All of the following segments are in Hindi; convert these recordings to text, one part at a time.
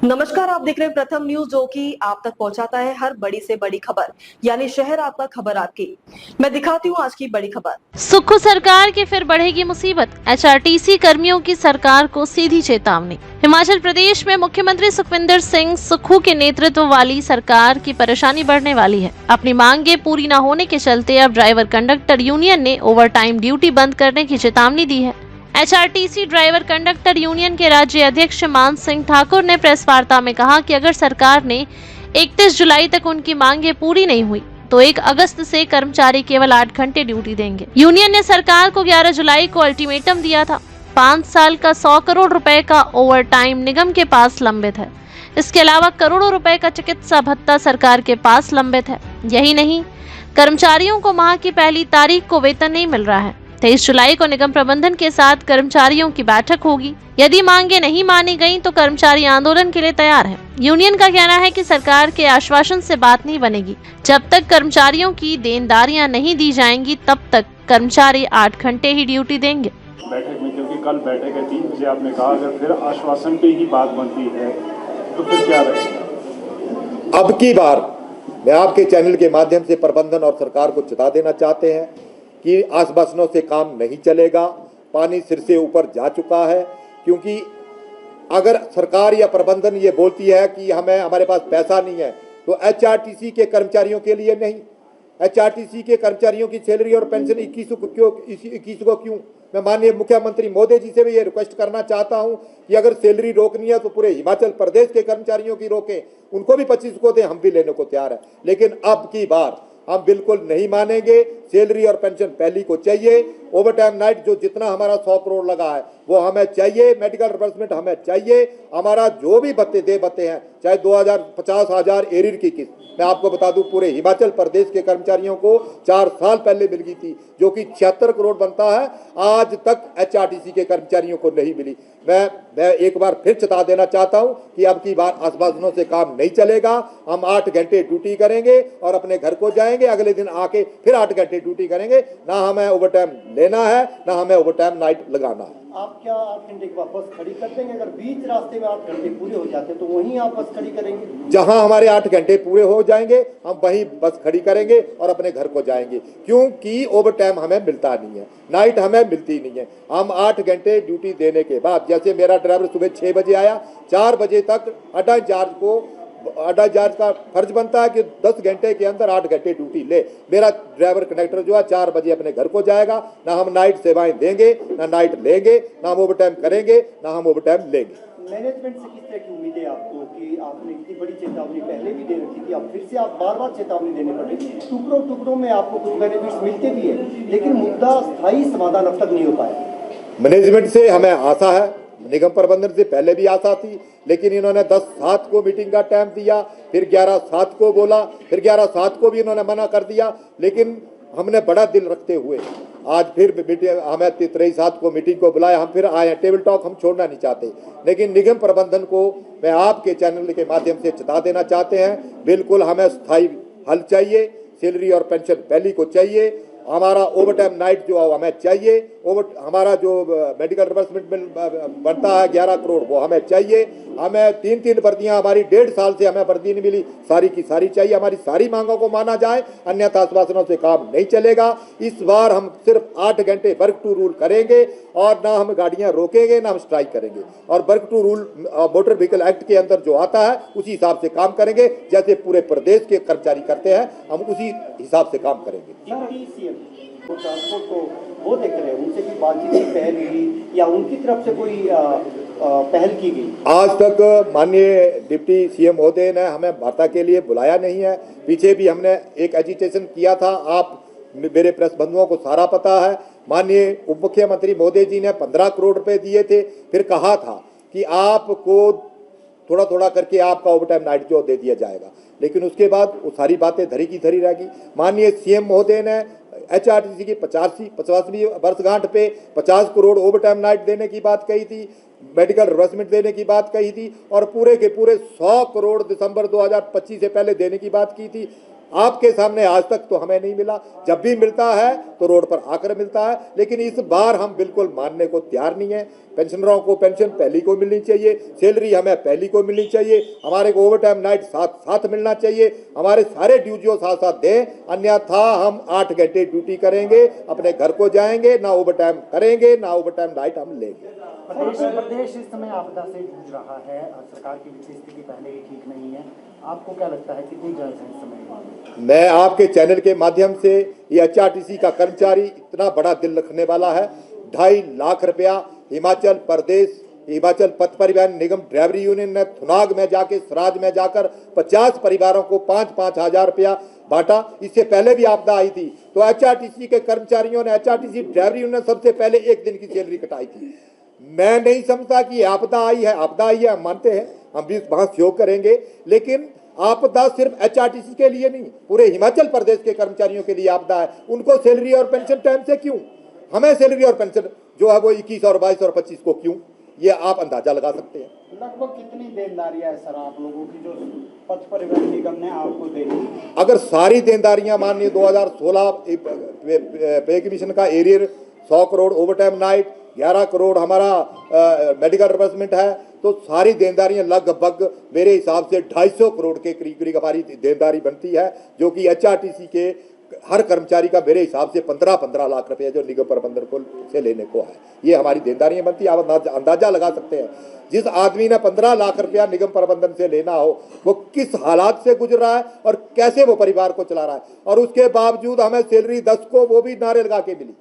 नमस्कार, आप देख रहे हैं प्रथम न्यूज, जो कि आप तक पहुंचाता है हर बड़ी से बड़ी खबर, यानी शहर आपका खबर आपकी। मैं दिखाती हूं आज की बड़ी खबर। सुक्खू सरकार की फिर बढ़ेगी मुसीबत। एचआरटीसी कर्मियों की सरकार को सीधी चेतावनी। हिमाचल प्रदेश में मुख्यमंत्री सुखविंदर सिंह सुक्खू के नेतृत्व वाली सरकार की परेशानी बढ़ने वाली है। अपनी मांगे पूरी न होने के चलते अब ड्राइवर कंडक्टर यूनियन ने ओवरटाइम ड्यूटी बंद करने की चेतावनी दी है। एचआरटीसी ड्राइवर कंडक्टर यूनियन के राज्य अध्यक्ष मान सिंह ठाकुर ने प्रेस वार्ता में कहा कि अगर सरकार ने 31 जुलाई तक उनकी मांगे पूरी नहीं हुई तो 1 अगस्त से कर्मचारी केवल 8 घंटे ड्यूटी देंगे। यूनियन ने सरकार को 11 जुलाई को अल्टीमेटम दिया था। 5 साल का 100 करोड़ रुपए का ओवरटाइम निगम के पास लंबित है। इसके अलावा करोड़ों रुपए का चिकित्सा भत्ता सरकार के पास लंबित है। यही नहीं, कर्मचारियों को माह की पहली तारीख को वेतन नहीं मिल रहा है। 23 जुलाई को निगम प्रबंधन के साथ कर्मचारियों की बैठक होगी। यदि मांगे नहीं मानी गईं तो कर्मचारी आंदोलन के लिए तैयार हैं। यूनियन का कहना है कि सरकार के आश्वासन से बात नहीं बनेगी। जब तक कर्मचारियों की देनदारियां नहीं दी जाएंगी तब तक कर्मचारी 8 घंटे ही ड्यूटी देंगे। बैठक में, क्योंकि कल बैठक है 3 बजे, आपने कहा अगर फिर आश्वासन पे ही बात बनती है तो फिर क्या रहेगा? अब की बार मैं आपके चैनल के माध्यम से प्रबंधन और सरकार को चेता देना चाहते हैं कि आश्वासनों से काम नहीं चलेगा। पानी सिर से ऊपर जा चुका है, क्योंकि अगर सरकार या प्रबंधन ये बोलती है कि हमारे पास पैसा नहीं है, तो एचआरटीसी के कर्मचारियों के लिए नहीं, एचआरटीसी के कर्मचारियों की सैलरी और पेंशन 21 को क्यों? मैं माननीय मुख्यमंत्री मोदी जी से भी ये रिक्वेस्ट करना चाहता हूं कि अगर सैलरी रोकनी है तो पूरे हिमाचल प्रदेश के कर्मचारियों की रोकें, उनको भी 25 को दें, हम भी लेने को तैयार है। लेकिन अब की बार हम बिल्कुल नहीं मानेंगे। सैलरी और पेंशन पहली को चाहिए। ओवरटाइम नाइट जो जितना हमारा 100 करोड़ लगा है वो हमें चाहिए। मेडिकल रिवर्समेंट हमें चाहिए। हमारा जो भी भत्ते हैं, चाहे 2000 50,000 एरियर की किस्त, मैं आपको बता दूं पूरे हिमाचल प्रदेश के कर्मचारियों को 4 साल पहले मिल गई थी, जो कि 76 करोड़ बनता है, आज तक एचआरटीसी के कर्मचारियों को नहीं मिली। मैं एक बार फिर चेता देना चाहता हूं कि अब की बार आश्वासनों से काम नहीं चलेगा। हम 8 घंटे ड्यूटी करेंगे और अपने घर को जाएंगे। अगले दिन आके फिर 8 घंटे ड्यूटी करेंगे। ना हमें ओवरटाइम लेना है, ना हमें ओवरटाइम नाइट लगाना है। आप क्या 8 घंटे के बाद बस खड़ी कर देंगे? अगर बीच रास्ते में 8 घंटे पूरे हो जाते तो वहीं आप बस खड़ी करेंगे? जहां हमारे 8 घंटे पूरे हो जाएंगे हम वहीं बस खड़ी करेंगे और अपने घर को जाएंगे, क्योंकि ओवरटाइम हमें मिलता नहीं है, नाइट हमें मिलती नहीं है। हम 8 घंटे ड्यूटी देने के बाद, जैसे मेरा ड्राइवर सुबह 6 बजे आया, 4 बजे तक अड्डा इंचार्ज का फर्ज बनता है कि 10 घंटे के अंदर 8 घंटे ड्यूटी ले। मेरा ड्राइवर कंडक्टर जो है 4 बजे अपने घर को जाएगा। ना हम नाइट सेवाएं देंगे, ना नाइट लेंगे, ना हम ओवरटाइम करेंगे, ना हम ओवरटाइम लेंगे। मैनेजमेंट से किस तरह की उम्मीद है आपको कि आपने इतनी बड़ी चेतावनी पहले भी दे रखी थी, अब फिर से आप बार चेतावनी देने पड़े? टुकड़ों में आपको कुछ बेनिफिट्स मिलते भी है, लेकिन मुद्दा स्थायी समाधान अब तक नहीं हो पाया। मैनेजमेंट से हमें आशा है, निगम प्रबंधन से पहले भी आशा थी, लेकिन इन्होंने 10/7 को मीटिंग का टाइम दिया, फिर 11/7 को बोला, फिर 11/7 को भी इन्होंने मना कर दिया। लेकिन हमने बड़ा दिल रखते हुए आज फिर हमें 23/7 को मीटिंग को बुलाया। हम फिर आए हैं। टेबल टॉक हम छोड़ना नहीं चाहते, लेकिन निगम प्रबंधन को मैं आपके चैनल के माध्यम से चेता देना चाहते हैं, बिल्कुल हमें स्थायी हल चाहिए। सैलरी और पेंशन पहली को चाहिए। हमारा ओवरटाइम नाइट जो हमें चाहिए। हमारा जो मेडिकल रिवर्समेंट बनता है 11 करोड़, वो हमें चाहिए। हमें 3 वर्दियां, हमारी 1.5 साल से हमें वर्दी नहीं मिली, सारी की सारी चाहिए। हमारी सारी मांगों को माना जाए, अन्यथा आश्वासनों से काम नहीं चलेगा। इस बार हम सिर्फ 8 घंटे वर्क टू रूल करेंगे और ना हम गाड़ियां रोकेंगे, ना हम स्ट्राइक करेंगे। और work to rule motor vehicle act के अंदर जो आता है उसी हिसाब से काम करेंगे। जैसे पूरे प्रदेश के कर्मचारी करते हैं, हम उसी हिसाब से काम करेंगे। ट्रांसपोर्ट को वो देख रहे हैं, उनसे की बातचीत की पहल हुई या उनकी तरफ से कोई पहल की गई? आज तक माननीय डिप्टी सीएम महोदय ने हमें वार्ता के लिए बुलाया नहीं है। पीछे भी हमने एक एजिटेशन किया था, आप मेरे प्रेस बंधुओं को सारा पता है। माननीय उप मुख्यमंत्री मोदी जी ने 15 करोड़ रुपए दिए थे, फिर कहा था कि आपको थोड़ा थोड़ा करके आपका ओवरटाइम नाइट जो दे दिया जाएगा, लेकिन उसके बाद वो सारी बातें धरी की धरी रह गई। माननीय सीएम महोदय ने एचआरटीसी की 50वीं वर्षगांठ पे 50 करोड़ ओवरटाइम नाइट देने की बात कही थी, मेडिकल रिवर्समेंट देने की बात कही थी, और पूरे के पूरे 100 करोड़ दिसंबर 2025 से पहले देने की बात की थी। आपके सामने आज तक तो हमें नहीं मिला, जब भी मिलता है तो रोड पर आकर मिलता है, लेकिन इस बार हम बिल्कुल मानने को तैयार नहीं है। पेंशनरों को पेंशन पहली को मिलनी चाहिए, सैलरी हमें पहली को मिलनी चाहिए, हमारे को ओवर टाइम नाइट साथ साथ मिलना चाहिए, हमारे सारे ड्यूटियों साथ साथ दें, अन्यथा हम 8 घंटे ड्यूटी करेंगे, अपने घर को जाएंगे, ना ओवर टाइम करेंगे, ना ओवर टाइम नाइट हम लेंगे। प्रदेश इस समय आपदा से जूझ रहा है, सरकार की वित्तीय स्थिति पहले ही ठीक नहीं है, आपको क्या लगता है कितनी जायज है इस समय? मैं आपके चैनल के माध्यम से ये HRTC का कर्मचारी इतना बड़ा दिल रखने वाला है, 2.5 लाख रुपया हिमाचल पथ परिवहन निगम ड्राइवरी यूनियन ने थुनाग में जाके सराज में जाकर 50 परिवारों को 5-5 हजार रुपया बांटा। इससे पहले भी आपदा आई थी तो HRTC के कर्मचारियों ने HRTC ड्राइवरी यूनियन ने सबसे पहले एक दिन की सैलरी कटाई थी। मैं नहीं समझता कि आपदा आई है, हम मानते हैं, हम भी वहां सहयोग करेंगे, लेकिन आपदा सिर्फ HRTC के लिए नहीं, पूरे हिमाचल प्रदेश के कर्मचारियों के लिए आपदा है। उनको सैलरी और पेंशन टाइम से क्यों, हमें सैलरी और पेंशन जो है वो 21 और 22 और 25 को क्यों, ये आप अंदाजा लगा सकते हैं। लगभग कितनी देनदारियां है सर आप लोगों की जो पथ परिवहन निगम ने आपको दे दी? अगर सारी देनदारियां मानिए 2016 पे कमीशन का arrear 100 crore, over time night 11 crore हमारा मेडिकल रिवर्समेंट है, तो सारी देनदारियां लगभग मेरे हिसाब से 250 करोड़ के करीब हमारी देनदारी बनती है, जो कि HRTC के हर कर्मचारी का मेरे हिसाब से 15-15 लाख रुपए जो निगम प्रबंधन को से लेने को है, ये हमारी देनदारियां बनती है। आप अंदाजा लगा सकते हैं जिस आदमी ने 15 लाख रुपया निगम प्रबंधन से लेना हो वो किस हालात से गुजर रहा है और कैसे वो परिवार को चला रहा है, और उसके बावजूद हमें सैलरी 10 को वो भी नारे लगा के मिली,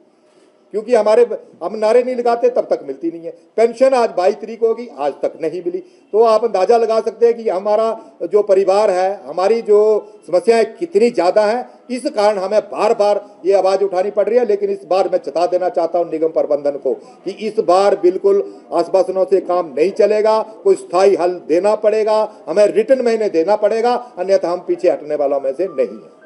क्योंकि हम नारे नहीं लगाते तब तक मिलती नहीं है। पेंशन आज 22 तारीख होगी, आज तक नहीं मिली, तो आप अंदाजा लगा सकते हैं कि हमारा जो परिवार है, हमारी जो समस्याएं कितनी ज़्यादा हैं। इस कारण हमें बार बार ये आवाज़ उठानी पड़ रही है, लेकिन इस बार मैं चेता देना चाहता हूं निगम प्रबंधन को कि इस बार बिल्कुल आश्वासनों से काम नहीं चलेगा, कोई स्थायी हल देना पड़ेगा, हमें रिटर्न महीने देना पड़ेगा, अन्यथा हम पीछे हटने वालों में से नहीं है।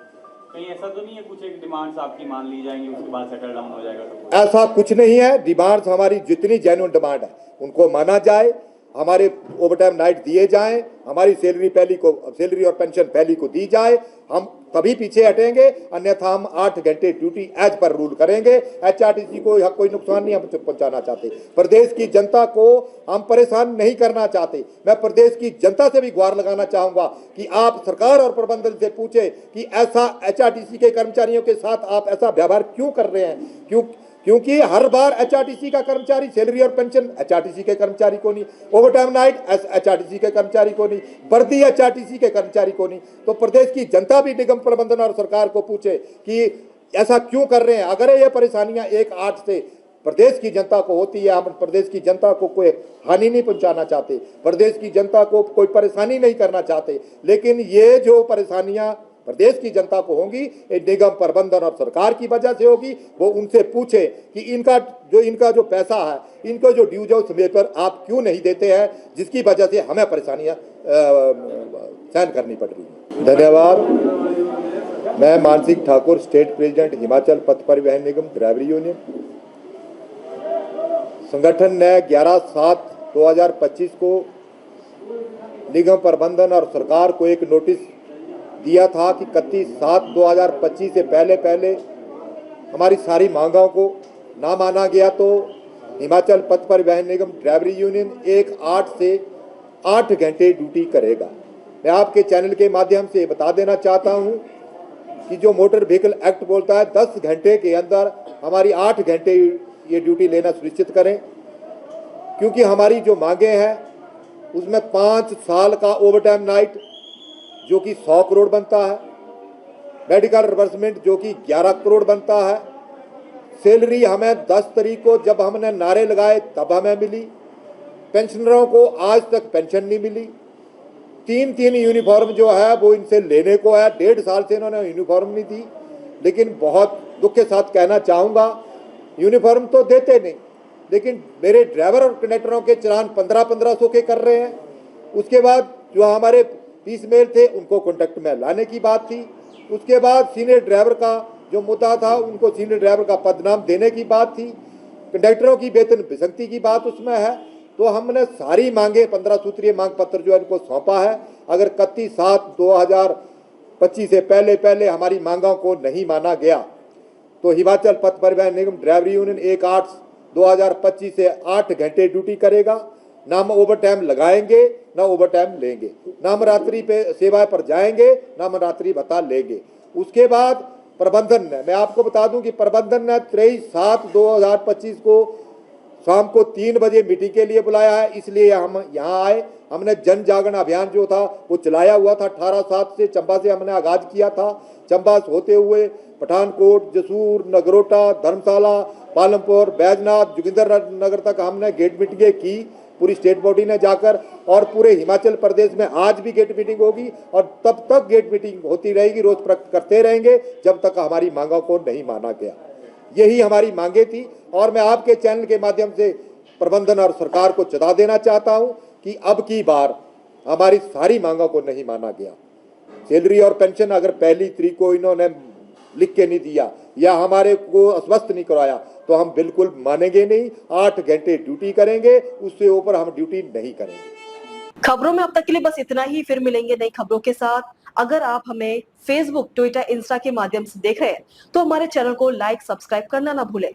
कहीं ऐसा तो नहीं है कुछ एक डिमांड्स आपकी मान ली जाएंगी उसके बाद सेटल डाउन हो जाएगा? ऐसा कुछ नहीं है। डिमांड्स हमारी जितनी जेन्युइन डिमांड है उनको माना जाए, हमारे ओवर टाइम नाइट दिए जाएं, हमारी सैलरी और पेंशन पहली को दी जाए, हम तभी पीछे हटेंगे, अन्यथा हम 8 घंटे ड्यूटी एज पर रूल करेंगे। HRTC को कोई नुकसान नहीं हम पहुंचाना चाहते, प्रदेश की जनता को हम परेशान नहीं करना चाहते। मैं प्रदेश की जनता से भी गुहार लगाना चाहूंगा कि आप सरकार और प्रबंधन से पूछे कि ऐसा HRTC के कर्मचारियों के साथ आप ऐसा व्यवहार क्यों कर रहे हैं, क्योंकि हर बार HRTC का कर्मचारी सैलरी और पेंशन HRTC के कर्मचारी को नहीं, ओवर टाइम नाइट HRTC के कर्मचारी को नहीं, वर्दी HRTC के कर्मचारी को नहीं। तो प्रदेश की जनता भी निगम प्रबंधन और सरकार को पूछे कि ऐसा क्यों कर रहे हैं। अगर ये परेशानियां 1-8 से प्रदेश की जनता को होती है, हम प्रदेश की जनता को कोई हानि नहीं पहुंचाना चाहते, प्रदेश की जनता को कोई परेशानी नहीं करना चाहते, लेकिन ये जो परेशानियां प्रदेश की जनता को होंगी निगम प्रबंधन और सरकार की वजह से होगी। वो उनसे पूछे कि इनका जो पैसा है, इनको जो ड्यूज है समय पर आप क्यों नहीं देते हैं, जिसकी वजह से हमें परेशानियां सहन करनी पड़ रही है। धन्यवाद। मैं मानसिंह ठाकुर, स्टेट प्रेसिडेंट हिमाचल पथ परिवहन निगम ड्राइवरी यूनियन। संगठन ने 11/7/2025 को निगम प्रबंधन और सरकार को एक नोटिस दिया था कि 31/7/2025 से पहले हमारी सारी मांगों को ना माना गया तो हिमाचल पथ परिवहन निगम ड्राइवरी यूनियन 1/8 से 8 घंटे ड्यूटी करेगा। मैं आपके चैनल के माध्यम से बता देना चाहता हूं कि जो मोटर व्हीकल एक्ट बोलता है 10 घंटे के अंदर हमारी 8 घंटे ये ड्यूटी लेना सुनिश्चित करें, क्योंकि हमारी जो मांगे हैं उसमें 5 साल का ओवर टाइम नाइट जो कि 100 करोड़ बनता है, मेडिकल रिवर्समेंट जो कि 11 करोड़ बनता है, सैलरी हमें 10 तारीख को जब हमने नारे लगाए तब हमें मिली, पेंशनरों को आज तक पेंशन नहीं मिली, 3 यूनिफॉर्म जो है वो इनसे लेने को है, 1.5 साल से इन्होंने यूनिफॉर्म नहीं दी। लेकिन बहुत दुख के साथ कहना चाहूँगा यूनिफॉर्म तो देते नहीं, लेकिन मेरे ड्राइवर और कंडक्टरों के चलान 1500 के कर रहे हैं। उसके बाद जो हमारे 30 मेल थे उनको कॉन्ट्रैक्ट में लाने की बात थी। उसके बाद सीनियर ड्राइवर का जो मुद्दा था उनको सीनियर ड्राइवर का पदनाम देने की बात थी, कंडक्टरों की वेतन विसंगति की बात उसमें है। तो हमने सारी मांगे 15 सूत्रीय मांग पत्र जो है इनको सौंपा है। अगर 31/7/2025 25 से पहले हमारी मांगों को नहीं माना गया तो हिमाचल पथ परिवहन निगम ड्राइवर यूनियन 1/8/2025 से 8 घंटे ड्यूटी करेगा। ना हम ओवर टाइम लगाएंगे, ना ओवर टाइम लेंगे, ना हम रात्रि पे सेवाएं पर जाएंगे, ना हम रात्रि भत्ता लेंगे। उसके बाद प्रबंधन ने, मैं आपको बता दूं कि प्रबंधन ने 23/7/2025 को शाम को 3 बजे मीटिंग के लिए बुलाया है, इसलिए हम यहाँ आए। हमने जन जागरण अभियान जो था वो चलाया हुआ था। 18/7 से चंबा से हमने आगाज किया था। चंबा से होते हुए पठानकोट, जसूर, नगरोटा, धर्मशाला, पालमपुर, बैजनाथ, जोगिंदर नगर तक हमने गेट मीटिंगें की पूरी स्टेट बॉडी ने जाकर, और पूरे हिमाचल प्रदेश में आज भी गेट मीटिंग होगी और तब तक गेट मीटिंग होती रहेगी, रोज करते रहेंगे जब तक हमारी मांगों को नहीं माना गया। यही हमारी मांगे थी और मैं आपके चैनल के माध्यम से प्रबंधन और सरकार को चेता देना चाहता हूं कि अब की बार हमारी सारी मांगों को नहीं माना गया। सैलरी और पेंशन अगर पहली तारीख को इन्होंने लिख के नहीं दिया या हमारे को आश्वस्त नहीं कराया तो हम बिल्कुल मानेंगे नहीं। 8 घंटे ड्यूटी करेंगे, उससे ऊपर हम ड्यूटी नहीं करेंगे। खबरों में अब तक के लिए बस इतना ही। फिर मिलेंगे नई खबरों के साथ। अगर आप हमें फेसबुक, ट्विटर, इंस्टा के माध्यम से देख रहे हैं तो हमारे चैनल को लाइक, सब्सक्राइब करना ना भूलें।